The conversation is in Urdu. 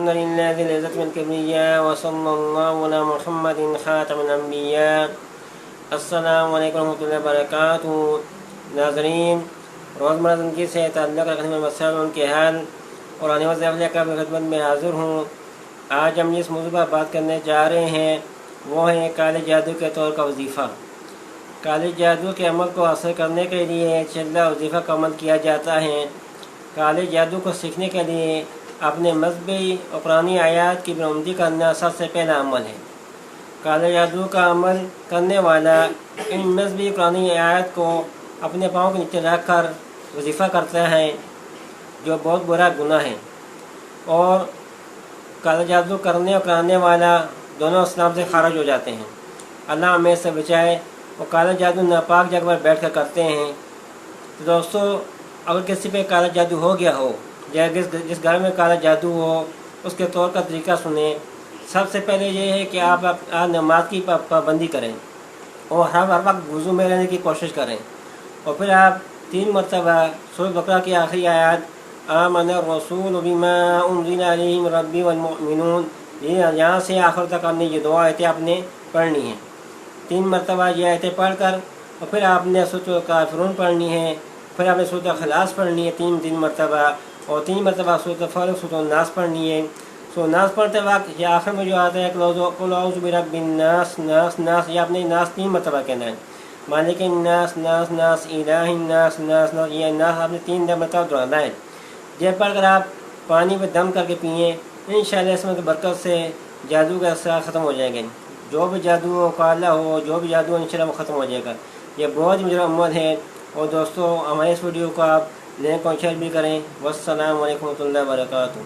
الحمد لله ذي العزة والكبرياء وصلى الله على محمد خاتم الانبیاء۔ السلام علیکم ورحمۃ اللہ وبرکاتہ۔ ناظرین، روزمرہ زندگی سے تعلق رکھنے والے مسائل ان کے حل اور آنے والے ضیافت کا خدمت میں حاضر ہوں۔ آج ہم جس موضوع پر بات کرنے جا رہے ہیں وہ ہے کالے جادو کے طور کا وظیفہ۔ کالے جادو کے عمل کو حاصل کرنے کے لیے چلہ وظیفہ کا عمل کیا جاتا ہے۔ کالے جادو کو سیکھنے کے لیے اپنے مذہبی اور قرآنی آیات کی برآمدی کرنا سب سے پہلا عمل ہے۔ کالے جادو کا عمل کرنے والا ان مذہبی قرآنی آیات کو اپنے پاؤں کے نیچے رکھ کر وظیفہ کرتا ہے، جو بہت برا گناہ ہے، اور کالے جادو کرنے اور کرانے والا دونوں اسلام سے خارج ہو جاتے ہیں۔ اللہ ہمیں سے بچائے۔ اور کالا جادو ناپاک جگہ پر بیٹھ کر کرتے ہیں۔ تو دوستو، اگر کسی پہ کالا جادو ہو گیا ہو یا جس گھر میں کالا جادو ہو، اس کے طور کا طریقہ سنیں۔ سب سے پہلے یہ ہے کہ آپ نماز کی پابندی کریں اور ہر وقت وضو میں رہنے کی کوشش کریں، اور پھر آپ 3 مرتبہ سورۃ بقرہ کی آخری آیات آمن الرسول بما انزل الیہ من ربہ والمؤمنون، یہاں سے آخر تک آپ نے یہ دعا آیتیں آپ نے پڑھنی ہیں۔ 3 مرتبہ یہ آیتیں پڑھ کر، اور پھر آپ نے سورۃ الکافرون پڑھنی ہے، پھر آپ نے سورۃ اخلاص پڑھنی ہے 3 مرتبہ، اور 3 مرتبہ سورۃ فلق سورۃ الناس پڑھنی ہے۔ سو ناس پڑھتے وقت یہ آخر میں جو آتا ہے قل اعوذ برب الناس، ناس ناس، یہ آپ نے ناس 3 مرتبہ کہنا ہے۔ مالک الناس، ناس ناس، الہ الناس، ناس ناس، یہ ناس آپ نے 3 مرتبہ دہرانا ہے۔ یہ پڑھ کر آپ پانی پہ دم کر کے پئیں، انشاءاللہ اس میں کی برکت سے جادو کا اثر ختم ہو جائے گا۔ جو بھی جادو ہو، کالا ہو، جو بھی جادو ہو، انشاءاللہ وہ ختم ہو جائے گا۔ یہ بہت ہی مجرم عمل ہے۔ اور دوستو، ہمارے اس ویڈیو کو آپ لائک اور شیئر بھی کریں۔ والسلام علیکم ورحمۃ اللہ وبرکاتہ۔